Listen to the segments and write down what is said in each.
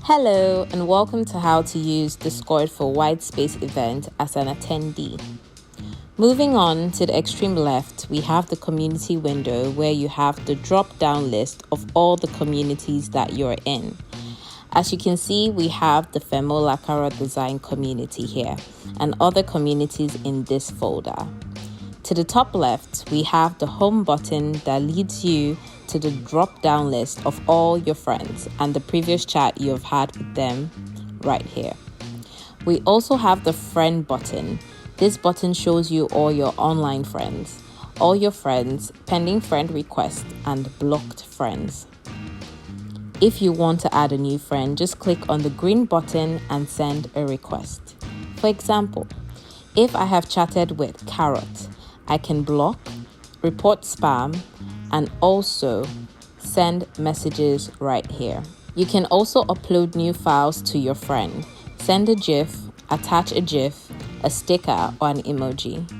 Hello and welcome to how to use Discord for Whitespace event as an attendee. Moving on to the extreme left, we have the community window where you have the drop-down list of all the communities that you're in. As you can see, we have the Femo Lakara design community here and other communities in this folder. To the top left, we have the home button that leads you to the drop-down list of all your friends and the previous chat you have had with them right here. We also have the friend button. This button shows you all your online friends, all your friends, pending friend requests, and blocked friends. If you want to add a new friend, just click on the green button and send a request. For example, if I have chatted with Carrot, I can block, report spam, and also send messages right here. You can also upload new files to your friend, send a GIF, attach a GIF, a sticker, or an emoji.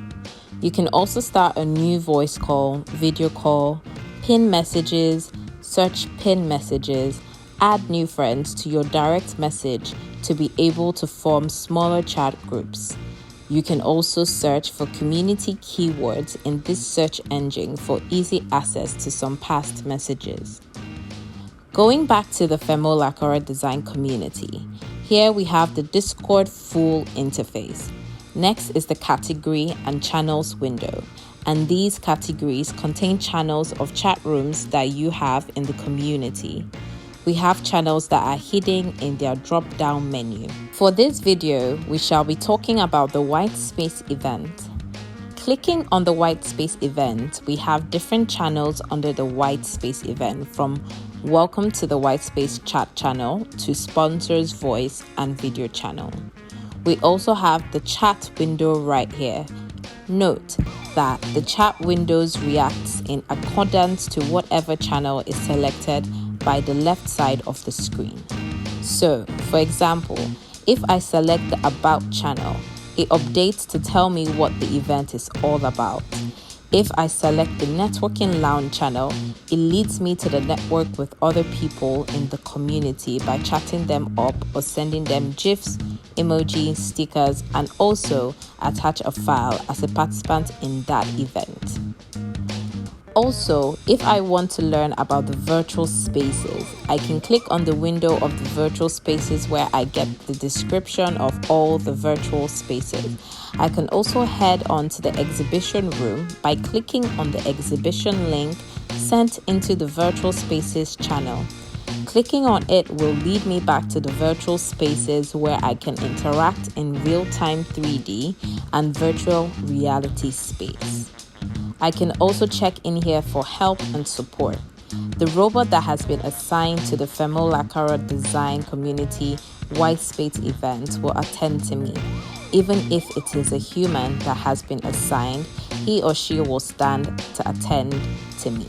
You can also start a new voice call, video call, pin messages, search pin messages, add new friends to your direct message to be able to form smaller chat groups. You can also search for community keywords in this search engine for easy access to some past messages. Going back to the Femo Lakara design community, here we have the Discord full interface. Next is the category and channels window, and these categories contain channels of chat rooms that you have in the community. We have channels that are hidden in their drop-down menu. For this video, we shall be talking about the Whitespace event. Clicking on the Whitespace event, we have different channels under the Whitespace event, from Welcome to the Whitespace chat channel to Sponsors Voice and Video channel. We also have the chat window right here. Note that the chat windows reacts in accordance to whatever channel is selected by the left side of the screen. So, for example, if I select the About channel, it updates to tell me what the event is all about. If I select the Networking Lounge channel, it leads me to the network with other people in the community by chatting them up or sending them GIFs, emojis, stickers, and also attach a file as a participant in that event. Also, if I want to learn about the virtual spaces, I can click on the window of the virtual spaces where I get the description of all the virtual spaces. I can also head on to the exhibition room by clicking on the exhibition link sent into the virtual spaces channel. Clicking on it will lead me back to the virtual spaces where I can interact in real-time 3D and virtual reality space. I can also check in here for help and support. The robot that has been assigned to the Femo Lakara design community Whitespace event will attend to me. Even if it is a human that has been assigned, he or she will stand to attend to me.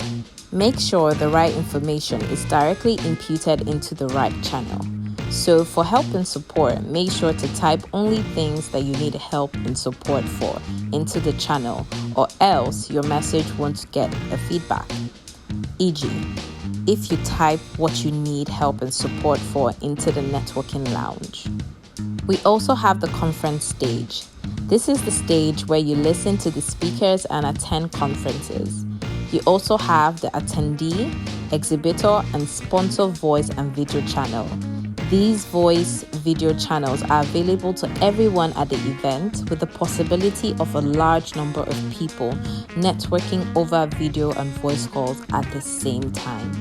Make sure the right information is directly imputed into the right channel. So for help and support, make sure to type only things that you need help and support for into the channel, or else your message won't get a feedback. E.g., if you type what you need help and support for into the Networking Lounge. We also have the conference stage. This is the stage where you listen to the speakers and attend conferences. You also have the attendee, exhibitor, and sponsor voice and video channel. These voice video channels are available to everyone at the event, with the possibility of a large number of people networking over video and voice calls at the same time.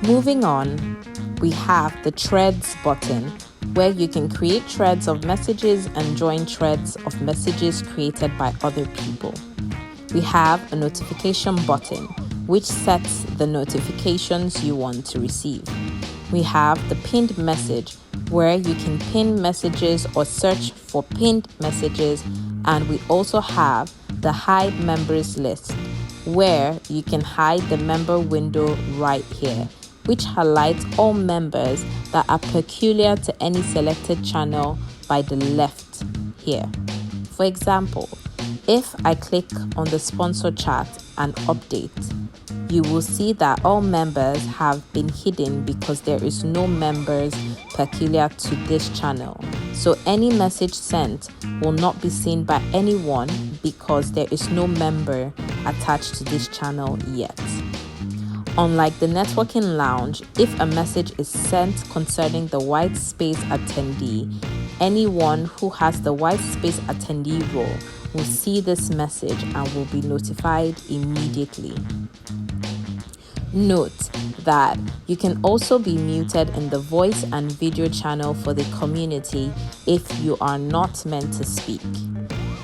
Moving on, we have the threads button, where you can create threads of messages and join threads of messages created by other people. We have a notification button, which sets the notifications you want to receive. We have the pinned message, where you can pin messages or search for pinned messages, and we also have the hide members list, where you can hide the member window right here, which highlights all members that are peculiar to any selected channel by the left here. For example, if I click on the sponsor chat and update, you will see that all members have been hidden because there is no members peculiar to this channel. So any message sent will not be seen by anyone because there is no member attached to this channel yet. Unlike the networking lounge, if a message is sent concerning the Whitespace attendee, anyone who has the Whitespace attendee role will see this message and will be notified immediately. Note that you can also be muted in the voice and video channel for the community if you are not meant to speak.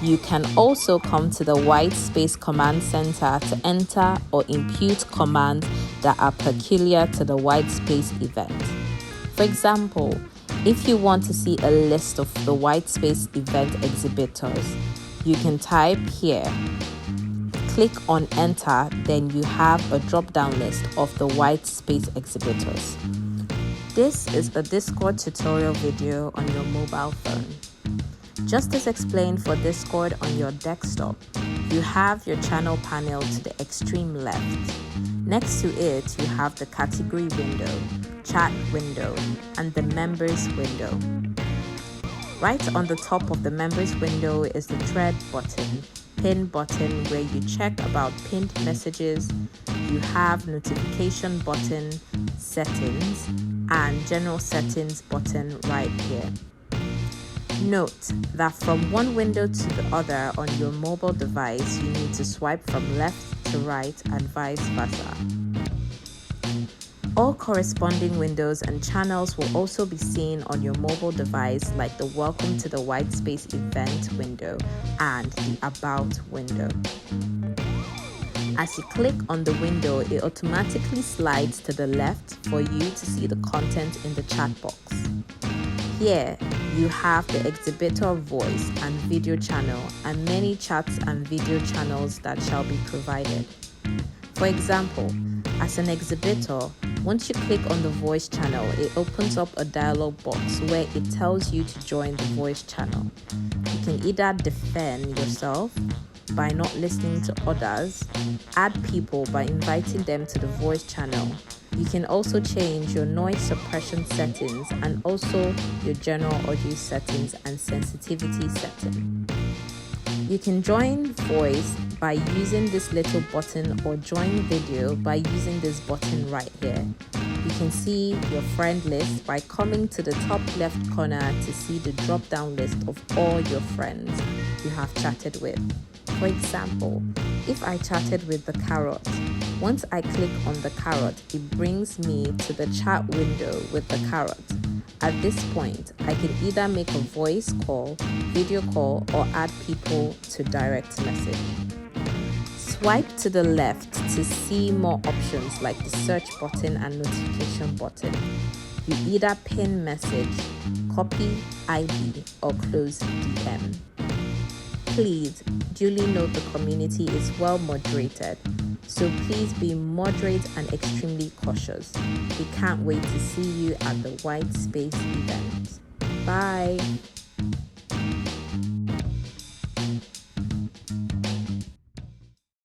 You can also come to the Whitespace Command Center to enter or impute commands that are peculiar to the Whitespace event. For example, if you want to see a list of the Whitespace event exhibitors, you can type here. Click on enter, then you have a drop-down list of the Whitespace exhibitors. This is a Discord tutorial video on your mobile phone. Just as explained for Discord on your desktop, you have your channel panel to the extreme left. Next to it, you have the category window, chat window, and the members window. Right on the top of the members window is the thread button, pin button where you check about pinned messages. You have notification button, settings, and general settings button right here. Note that from one window to the other on your mobile device, you need to swipe from left to right and vice versa. All corresponding windows and channels will also be seen on your mobile device, like the Welcome to the Whitespace event window and the About window. As you click on the window, it automatically slides to the left for you to see the content in the chat box. Here, you have the exhibitor voice and video channel and many chats and video channels that shall be provided. For example, as an exhibitor, once you click on the voice channel, it opens up a dialog box where it tells you to join the voice channel. You can either defend yourself by not listening to others, add people by inviting them to the voice channel. You can also change your noise suppression settings and also your general audio settings and sensitivity setting. You can join voice by using this little button or join video by using this button right here. You can see your friend list by coming to the top left corner to see the drop-down list of all your friends you have chatted with. For example, if I chatted with the carrot, once I click on the carrot, it brings me to the chat window with the carrot. At this point, I can either make a voice call, video call, or add people to direct message. Swipe to the left to see more options like the search button and notification button. You either pin message, copy ID, or close DM. Please duly note the community is well moderated, so please be moderate and extremely cautious. We can't wait to see you at the Whitespace event. Bye!